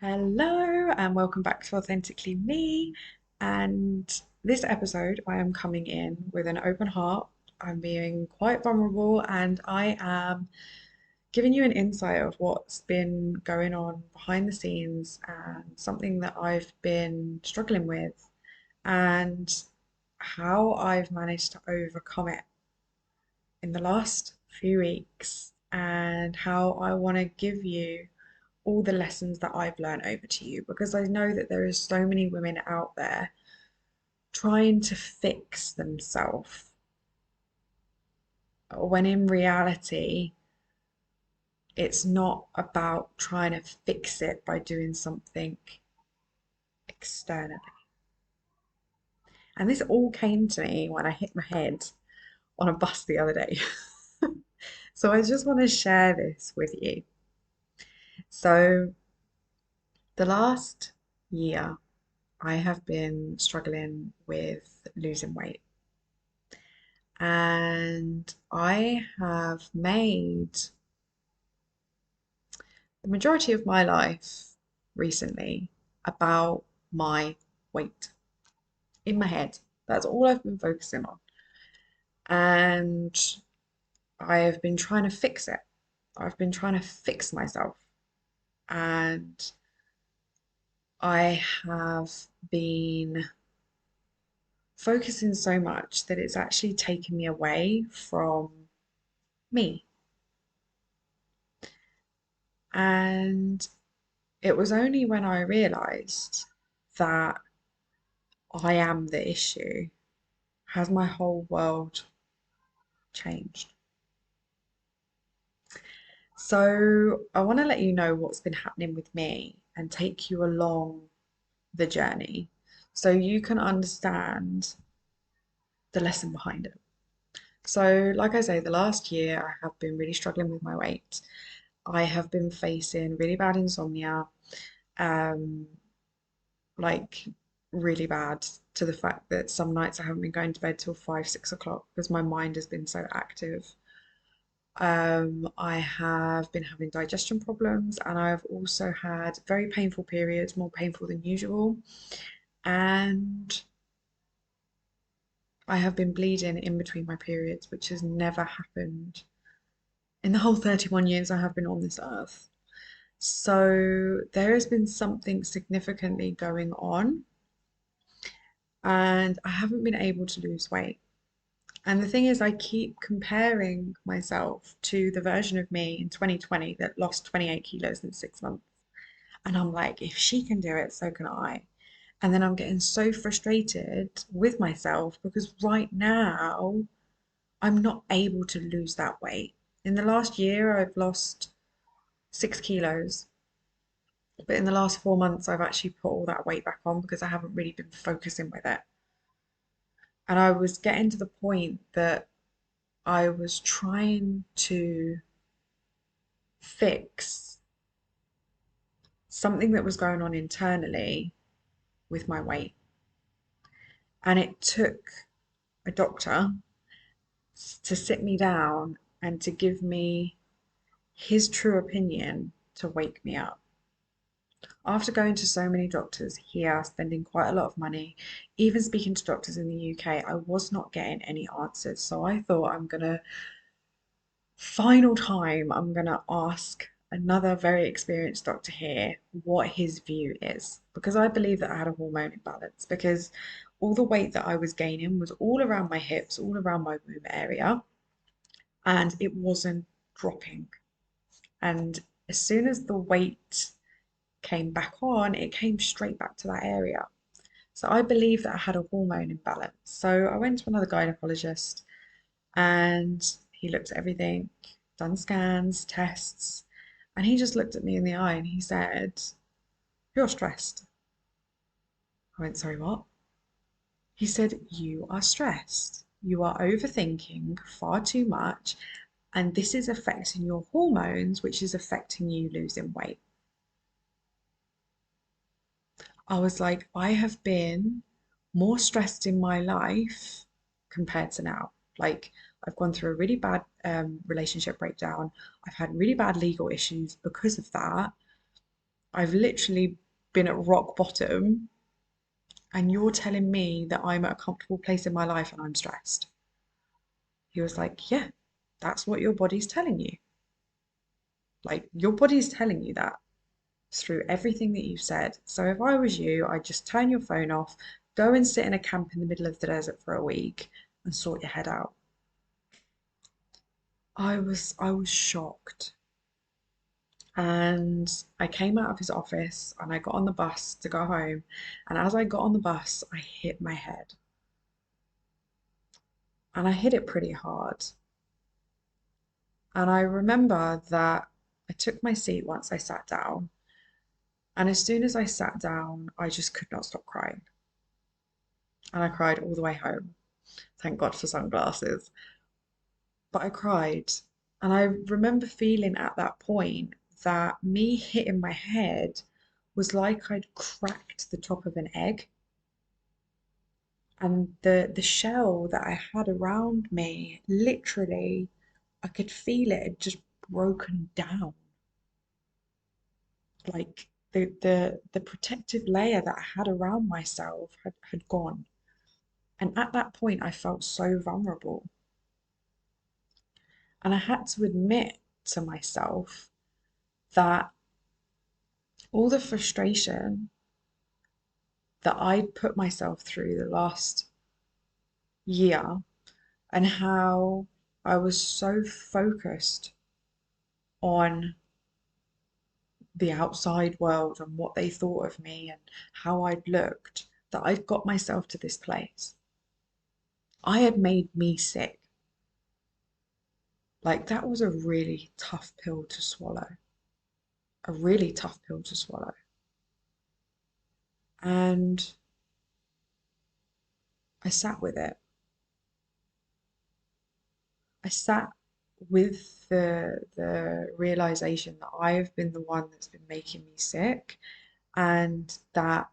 Hello, and welcome back to Authentically Me. And this episode, I am coming in with an open heart. I'm being quite vulnerable, and I am giving you an insight of what's been going on behind the scenes and something that I've been struggling with, and how I've managed to overcome it in the last few weeks, and how I want to give you all the lessons that I've learned over to you because I know that there is so many women out there trying to fix themselves when in reality it's not about trying to fix it by doing something externally. And this all came to me when I hit my head on a bus the other day. So I just want to share this with you. So the last year I have been struggling with losing weight. And I have made the majority of my life recently about my weight in my head. That's all I've been focusing on. And I have been trying to fix it. I've been trying to fix myself. And I have been focusing so much that it's actually taken me away from me. And it was only when I realized that I am the issue has my whole world changed. So I want to let you know what's been happening with me and take you along the journey so you can understand the lesson behind it. So, like I say, the last year I have been really struggling with my weight. I have been facing really bad insomnia, um, like really bad to the fact that some nights I haven't been going to bed till 5, 6 o'clock because my mind has been so active. I have been having digestion problems and I've also had very painful periods, more painful than usual. And I have been bleeding in between my periods, which has never happened in the whole 31 years I have been on this earth. So there has been something significantly going on, and I haven't been able to lose weight. And the thing is, I keep comparing myself to the version of me in 2020 that lost 28 kilos in 6 months. And I'm like, if she can do it, so can I. And then I'm getting so frustrated with myself because right now I'm not able to lose that weight. In the last year, I've lost 6 kilos. But in the last 4 months, I've actually put all that weight back on because I haven't really been focusing with it. And I was getting to the point that I was trying to fix something that was going on internally with my weight. And it took a doctor to sit me down and to give me his true opinion to wake me up. After going to so many doctors here, spending quite a lot of money, even speaking to doctors in the UK, I was not getting any answers. So I thought I'm gonna ask another very experienced doctor here what his view is because I believe that I had a hormone imbalance because all the weight that I was gaining was all around my hips, all around my womb area, and it wasn't dropping. And as soon as the weight came back on, it came straight back to that area. So I believe that I had a hormone imbalance. So I went to another gynecologist and he looked at everything, done scans, tests, and he just looked at me in the eye and he said, "You're stressed." I went, "Sorry, what?" He said, "You are stressed. You are overthinking far too much, and this is affecting your hormones, which is affecting you losing weight." I was like, I have been more stressed in my life compared to now. Like, I've gone through a really bad relationship breakdown. I've had really bad legal issues because of that. I've literally been at rock bottom, and you're telling me that I'm at a comfortable place in my life and I'm stressed. He was like, yeah, that's what your body's telling you. Like, your body's telling you that through everything that you've said. So if I was you, I'd just turn your phone off, go and sit in a camp in the middle of the desert for a week and sort your head out. I was shocked. And I came out of his office and I got on the bus to go home. And as I got on the bus, I hit my head. And I hit it pretty hard. And I remember that I took my seat once I sat down. And as soon as I sat down, I just could not stop crying. And I cried all the way home. Thank God for sunglasses. But I cried. And I remember feeling at that point that me hitting my head was like I'd cracked the top of an egg. And the shell that I had around me, literally, I could feel it had just broken down. Like the protective layer that I had around myself had gone. And at that point, I felt so vulnerable. And I had to admit to myself that all the frustration that I'd put myself through the last year and how I was so focused on the outside world and what they thought of me and how I'd looked that I'd got myself to this place. I had made me sick. Like that was a really tough pill to swallow, a really tough pill to swallow. And I sat with it. I sat with the realization that I've been the one that's been making me sick and that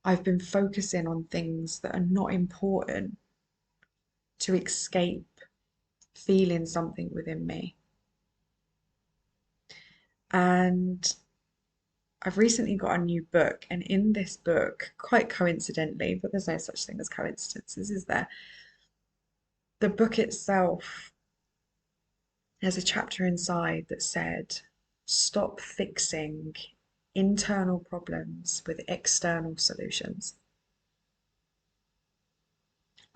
I've been focusing on things that are not important to escape feeling something within me. And I've recently got a new book, and in this book, quite coincidentally, but there's no such thing as coincidences, is there? The book itself has a chapter inside that said, stop fixing internal problems with external solutions.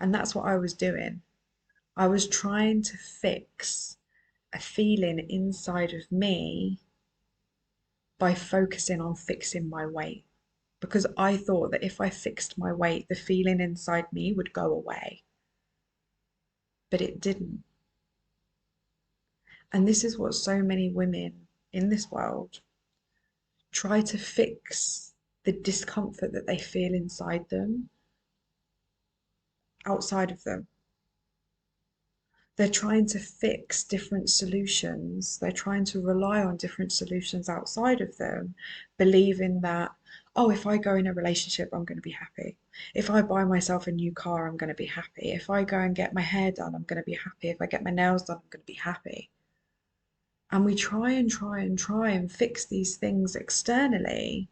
And that's what I was doing. I was trying to fix a feeling inside of me by focusing on fixing my weight. Because I thought that if I fixed my weight, the feeling inside me would go away. But it didn't. And this is what so many women in this world try to fix the discomfort that they feel inside them, outside of them. They're trying to fix different solutions. They're trying to rely on different solutions outside of them, believing that, oh, if I go in a relationship, I'm going to be happy. If I buy myself a new car, I'm going to be happy. If I go and get my hair done, I'm going to be happy. If I get my nails done, I'm going to be happy. And we try and try and try and fix these things externally.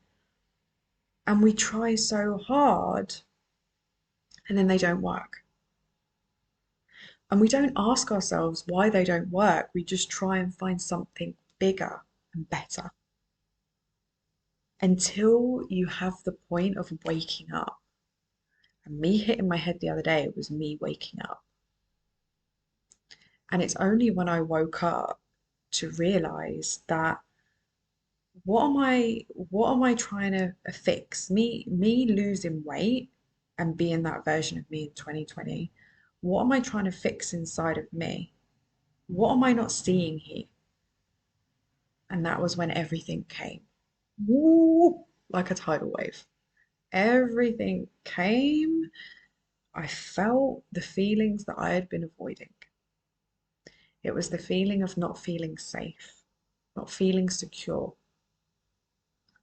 And we try so hard, and then they don't work. And we don't ask ourselves why they don't work. We just try and find something bigger and better until you have the point of waking up. And me hitting my head the other day, it was me waking up. And it's only when I woke up to realize that what am I trying to fix? Me losing weight and being that version of me in 2020. What am I trying to fix inside of me? What am I not seeing here? And that was when everything came. Woo, like a tidal wave. Everything came. I felt the feelings that I had been avoiding. It was the feeling of not feeling safe, not feeling secure,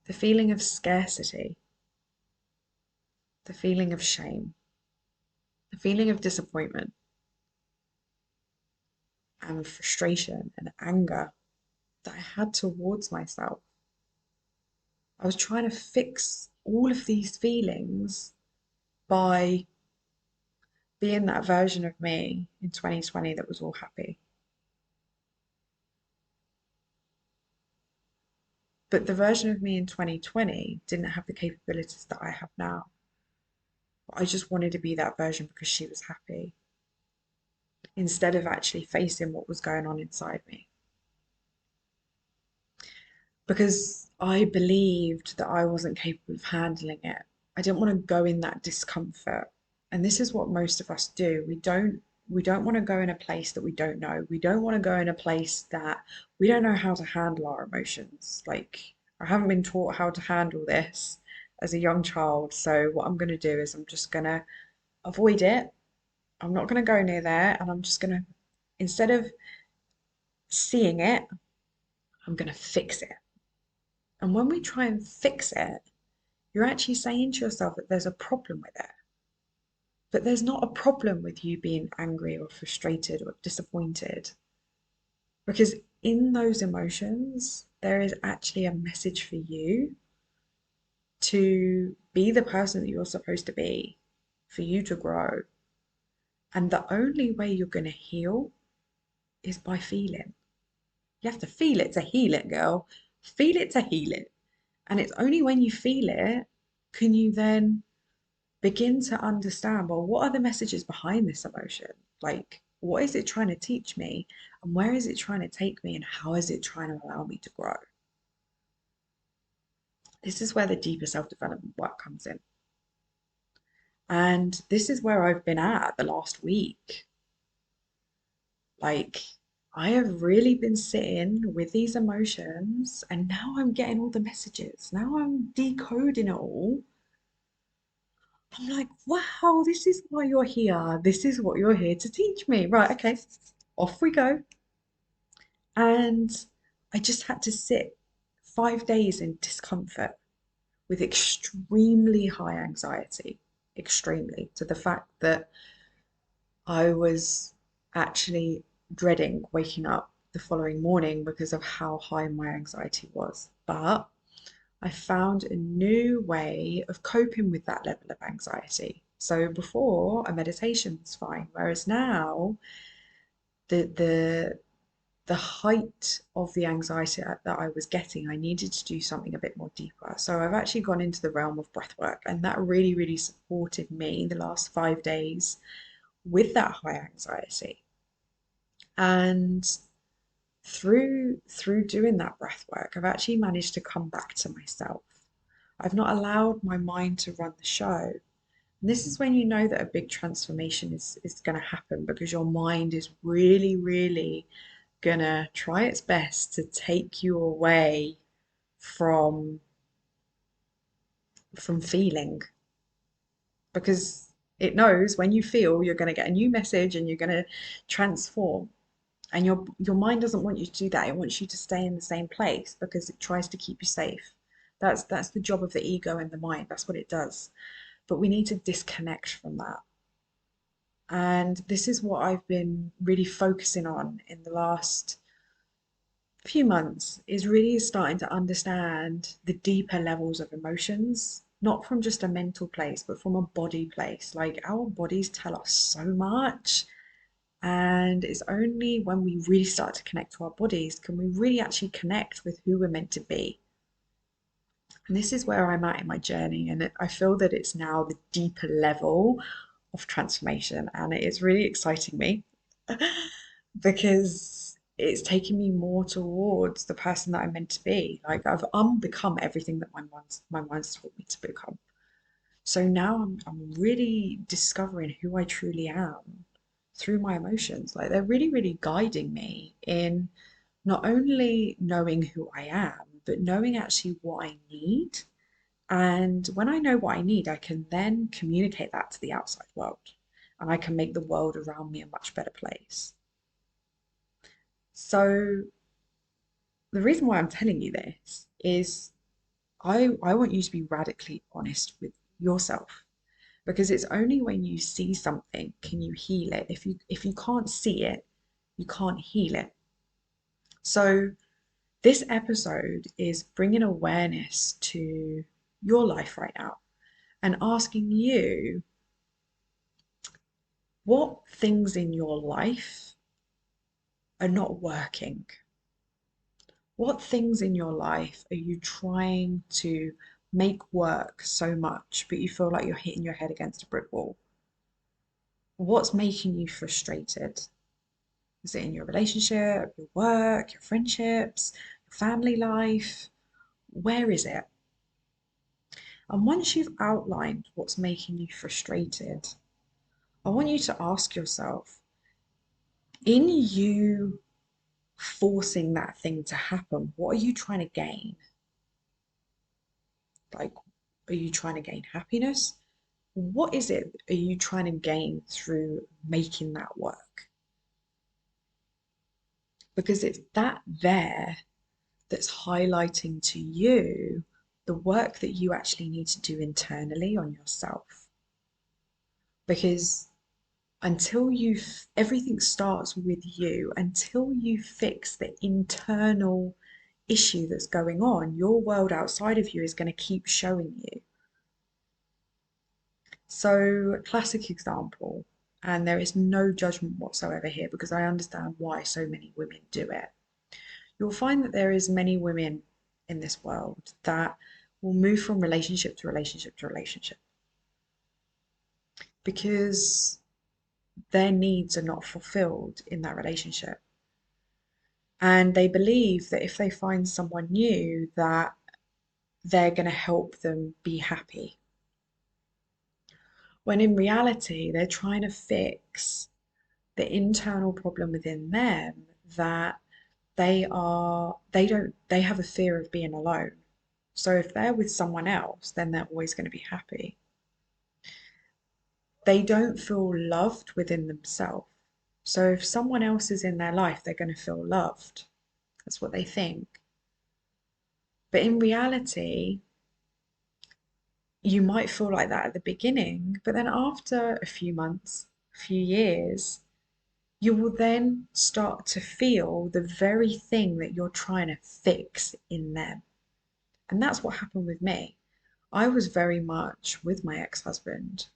the feeling of scarcity, the feeling of shame, the feeling of disappointment and frustration and anger that I had towards myself. I was trying to fix all of these feelings by being that version of me in 2020 that was all happy. But the version of me in 2020 didn't have the capabilities that I have now. I just wanted to be that version because she was happy instead of actually facing what was going on inside me. Because I believed that I wasn't capable of handling it. I didn't want to go in that discomfort. And this is what most of us do. We don't want to go in a place that we don't know. We don't want to go in a place that we don't know how to handle our emotions. Like I haven't been taught how to handle this as a young child. So what I'm going to do is I'm just going to avoid it. I'm not going to go near there and I'm just going to instead of seeing it, I'm going to fix it. And when we try and fix it, you're actually saying to yourself that there's a problem with it. But there's not a problem with you being angry or frustrated or disappointed. Because in those emotions, there is actually a message for you to be the person that you're supposed to be, for you to grow. And the only way you're going to heal is by feeling. You have to feel it to heal it, girl. Feel it to heal it. And it's only when you feel it can you then begin to understand, well, what are the messages behind this emotion? Like, what is it trying to teach me? And where is it trying to take me? And how is it trying to allow me to grow? This is where the deeper self development work comes in. And this is where I've been at the last week. Like, I have really been sitting with these emotions, and now I'm getting all the messages. Now I'm decoding it all. I'm like, wow, this is why you're here. This is what you're here to teach me. Right, okay, off we go. And I just had to sit 5 days in discomfort with extremely high anxiety, extremely, to the fact that I was actually dreading waking up the following morning because of how high my anxiety was. But I found a new way of coping with that level of anxiety. So before, a meditation was fine, whereas now the the the height of the anxiety that I was getting, I needed to do something a bit more deeper. So I've actually gone into the realm of breath work, and that really, really supported me the last 5 days with that high anxiety. And through doing that breath work, I've actually managed to come back to myself. I've not allowed my mind to run the show. And this is when you know that a big transformation is going to happen because your mind is really, really gonna try its best to take you away from feeling because it knows when you feel you're going to get a new message and you're going to transform, and your mind doesn't want you to do that. It wants you to stay in the same place because it tries to keep you safe. That's the job of the ego and the mind. That's what it does. But we need to disconnect from that. And this is what I've been really focusing on in the last few months, is really starting to understand the deeper levels of emotions, not from just a mental place, but from a body place. Like our bodies tell us so much. And it's only when we really start to connect to our bodies can we really actually connect with who we're meant to be. And this is where I'm at in my journey. And I feel that it's now the deeper level of transformation. And it is really exciting me because it's taken me more towards the person that I'm meant to be. Like I've unbecome everything that my mind's taught me to become. So now I'm really discovering who I truly am through my emotions. Like they're really, really guiding me in not only knowing who I am, but knowing actually what I need. And when I know what I need, I can then communicate that to the outside world. And I can make the world around me a much better place. So the reason why I'm telling you this is I want you to be radically honest with yourself because it's only when you see something can you heal it. If you can't see it, you can't heal it. So This episode is bringing awareness to your life right now and asking you what things in your life are not working. What things in your life are you trying to make work so much, but you feel like you're hitting your head against a brick wall? What's making you frustrated? Is it in your relationship, your work, your friendships, your family life? Where is it? And once you've outlined what's making you frustrated, I want you to ask yourself, in you forcing that thing to happen, what are you trying to gain? Like, are you trying to gain happiness? What is it are you trying to gain through making that work? Because it's that there that's highlighting to you the work that you actually need to do internally on yourself. Because until everything starts with you, until you fix the internal issue that's going on, your world outside of you is going to keep showing you. So, classic example, and there is no judgment whatsoever here because I understand why so many women do it. You'll find that there is many women in this world that will move from relationship to relationship to relationship because their needs are not fulfilled in that relationship. And they believe that if they find someone new, that they're going to help them be happy. When in reality, they're trying to fix the internal problem within them that they have a fear of being alone. So if they're with someone else, then they're always going to be happy. They don't feel loved within themselves. So if someone else is in their life, they're going to feel loved. That's what they think. But in reality, you might feel like that at the beginning, but then after a few months, a few years, you will then start to feel the very thing that you're trying to fix in them. And that's what happened with me. I was very much with my ex-husband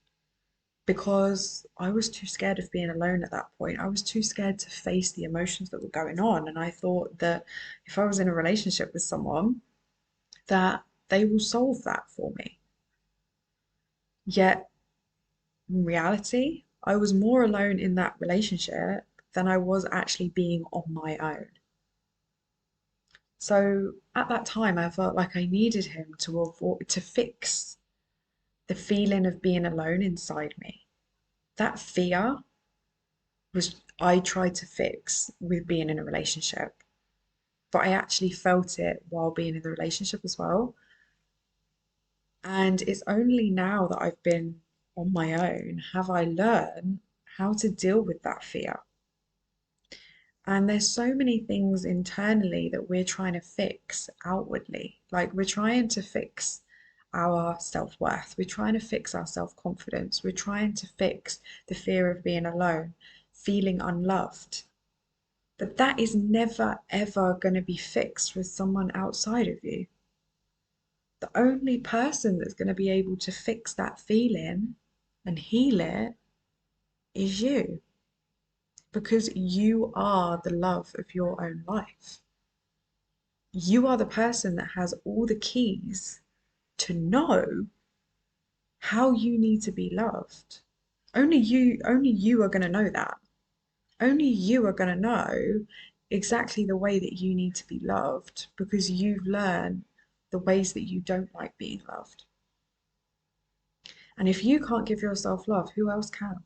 because I was too scared of being alone at that point. I was too scared to face the emotions that were going on. And I thought that if I was in a relationship with someone, that they will solve that for me. Yet in reality, I was more alone in that relationship than I was actually being on my own. So at that time, I felt like I needed him to fix the feeling of being alone inside me. That fear was I tried to fix with being in a relationship, but I actually felt it while being in the relationship as well. And it's only now that I've been on my own have I learned how to deal with that fear. And there's so many things internally that we're trying to fix outwardly. Like we're trying to fix our self-worth. We're trying to fix our self-confidence. We're trying to fix the fear of being alone, feeling unloved. But that is never ever going to be fixed with someone outside of you. The only person that's going to be able to fix that feeling and heal it is you, because you are the love of your own life. You are the person that has all the keys to know how you need to be loved. Only you are going to know that. Only you are going to know exactly the way that you need to be loved because you've learned the ways that you don't like being loved. And if you can't give yourself love, who else can?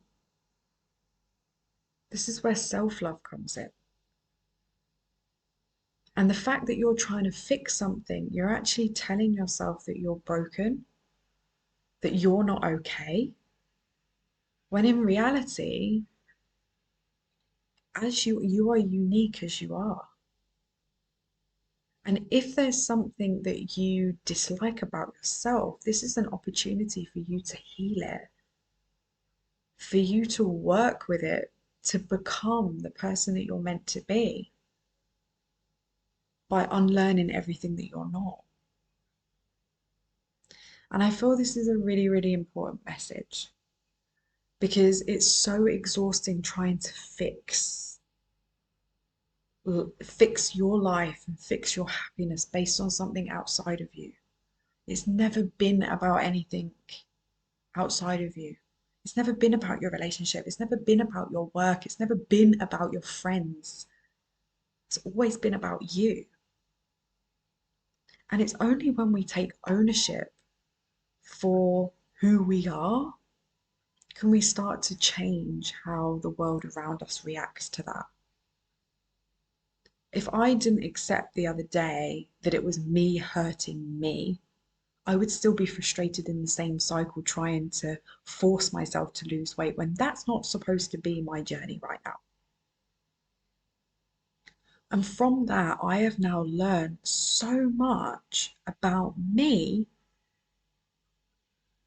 This is where self-love comes in. And the fact that you're trying to fix something, you're actually telling yourself that you're broken, that you're not okay, when in reality, as you are unique as you are. And if there's something that you dislike about yourself, this is an opportunity for you to heal it, for you to work with it, to become the person that you're meant to be. by unlearning everything that you're not. And I feel this is a really, really important message because it's so exhausting trying to fix your life and fix your happiness based on something outside of you. It's never been about anything outside of you. It's never been about your relationship. It's never been about your work. It's never been about your friends. It's always been about you. And it's only when we take ownership for who we are can we start to change how the world around us reacts to that. If I didn't accept the other day that it was me hurting me, I would still be frustrated in the same cycle trying to force myself to lose weight when that's not supposed to be my journey right now. And from that, I have now learned so much about me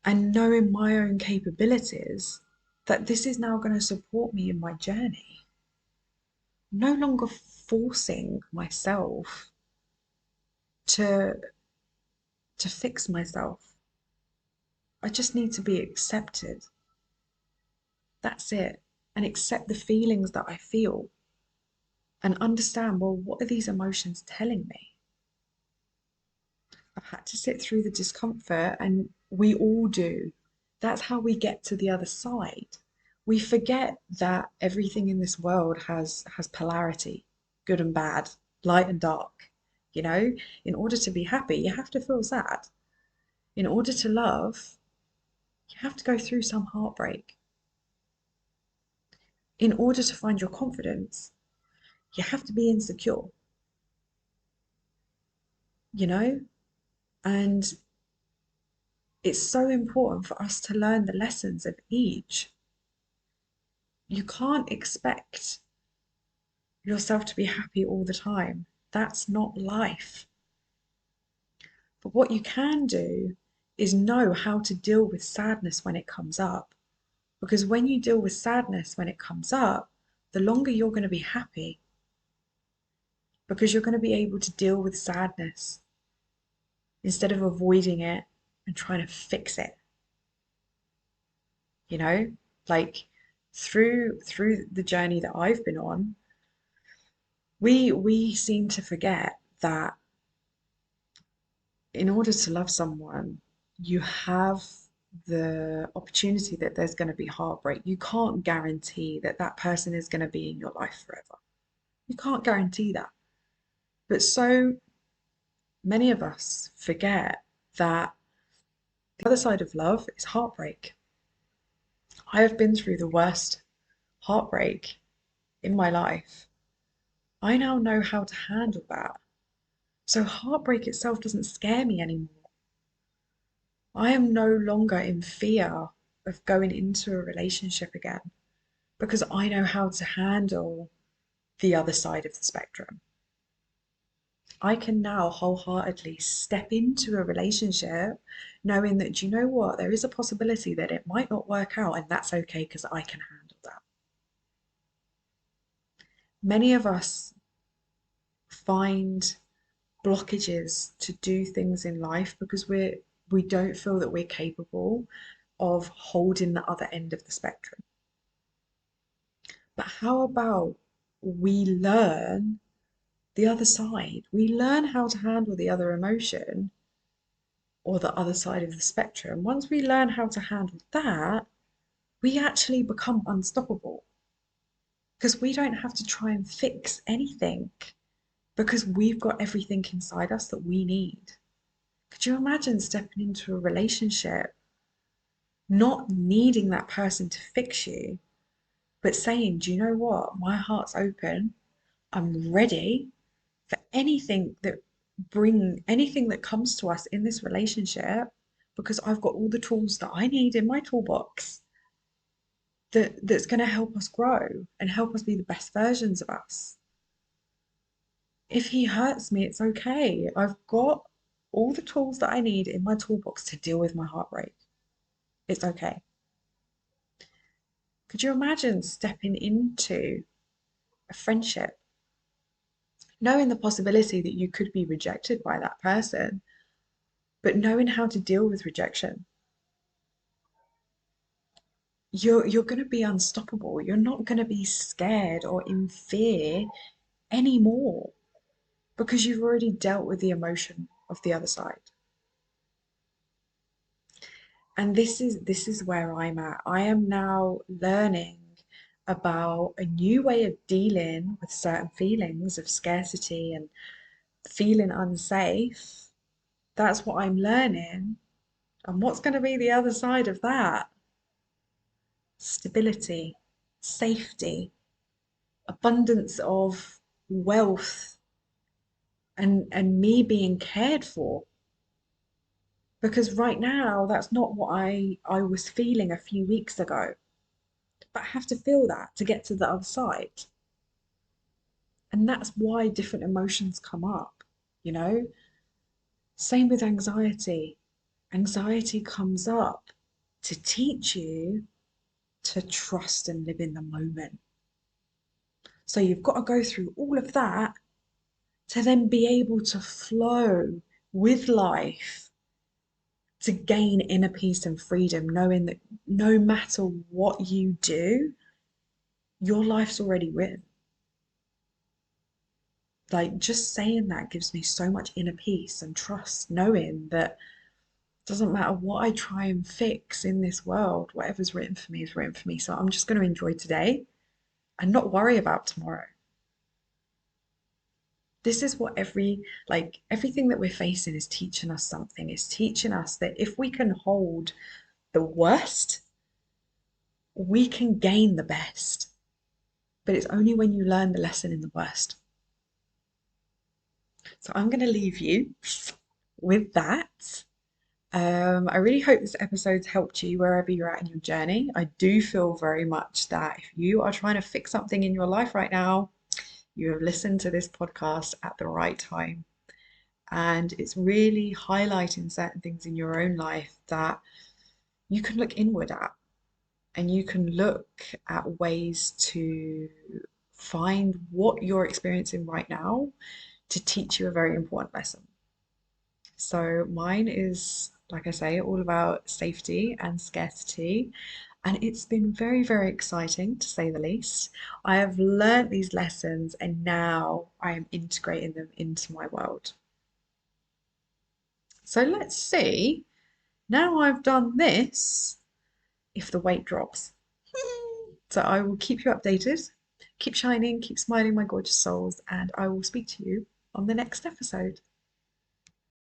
and knowing my own capabilities that this is now going to support me in my journey. No longer forcing myself to fix myself. I just need to be accepted. That's it. And accept the feelings that I feel and understand, well, what are these emotions telling me? I've had to sit through the discomfort, and we all do. That's how we get to the other side. We forget that everything in this world has polarity, good and bad, light and dark. You know, in order to be happy, you have to feel sad. In order to love, you have to go through some heartbreak. In order to find your confidence, you have to be insecure, you know? And it's so important for us to learn the lessons of each. You can't expect yourself to be happy all the time. That's not life. But what you can do is know how to deal with sadness when it comes up. Because when you deal with sadness when it comes up, the longer you're going to be happy. Because you're going to be able to deal with sadness instead of avoiding it and trying to fix it. You know, like through the journey that I've been on, we seem to forget that in order to love someone, you have the opportunity that there's going to be heartbreak. You can't guarantee that that person is going to be in your life forever. You can't guarantee that. But so many of us forget that the other side of love is heartbreak. I have been through the worst heartbreak in my life. I now know how to handle that. So heartbreak itself doesn't scare me anymore. I am no longer in fear of going into a relationship again because I know how to handle the other side of the spectrum. I can now wholeheartedly step into a relationship knowing that, do you know what, there is a possibility that it might not work out, and that's okay because I can handle that. Many of us find blockages to do things in life because we don't feel that we're capable of holding the other end of the spectrum. But how about we learn the other side? We learn how to handle the other emotion or the other side of the spectrum. Once we learn how to handle that, we actually become unstoppable because we don't have to try and fix anything because we've got everything inside us that we need. Could you imagine stepping into a relationship not needing that person to fix you, but saying, do you know what? My heart's open. I'm ready for anything that comes to us in this relationship because I've got all the tools that I need in my toolbox that's going to help us grow and help us be the best versions of us. If he hurts me, it's okay. I've got all the tools that I need in my toolbox to deal with my heartbreak. It's okay. Could you imagine stepping into a friendship knowing the possibility that you could be rejected by that person, but knowing how to deal with rejection. You're going to be unstoppable. You're not going to be scared or in fear anymore because you've already dealt with the emotion of the other side. And this is where I'm at. I am now learning about a new way of dealing with certain feelings of scarcity and feeling unsafe. That's what I'm learning. And what's going to be the other side of that? Stability, safety, abundance of wealth, and me being cared for. Because right now, that's not what I was feeling a few weeks ago. But I have to feel that to get to the other side. And that's why different emotions come up, you know? Same with anxiety. Anxiety comes up to teach you to trust and live in the moment. So you've got to go through all of that to then be able to flow with life, to gain inner peace and freedom, knowing that no matter what you do, your life's already written. Like just saying that gives me so much inner peace and trust, knowing that it doesn't matter what I try and fix in this world, whatever's written for me is written for me. So I'm just going to enjoy today and not worry about tomorrow. This is what everything that we're facing is teaching us something. It's teaching us that if we can hold the worst, we can gain the best. But it's only when you learn the lesson in the worst. So I'm going to leave you with that. I really hope this episode's helped you wherever you're at in your journey. I do feel very much that if you are trying to fix something in your life right now, you have listened to this podcast at the right time. And it's really highlighting certain things in your own life that you can look inward at, and you can look at ways to find what you're experiencing right now to teach you a very important lesson. So mine is, like I say, all about safety and scarcity. And it's been very, very exciting to say the least. I have learned these lessons and now I am integrating them into my world. So let's see, now I've done this, if the weight drops. So I will keep you updated. Keep shining, keep smiling, my gorgeous souls, and I will speak to you on the next episode.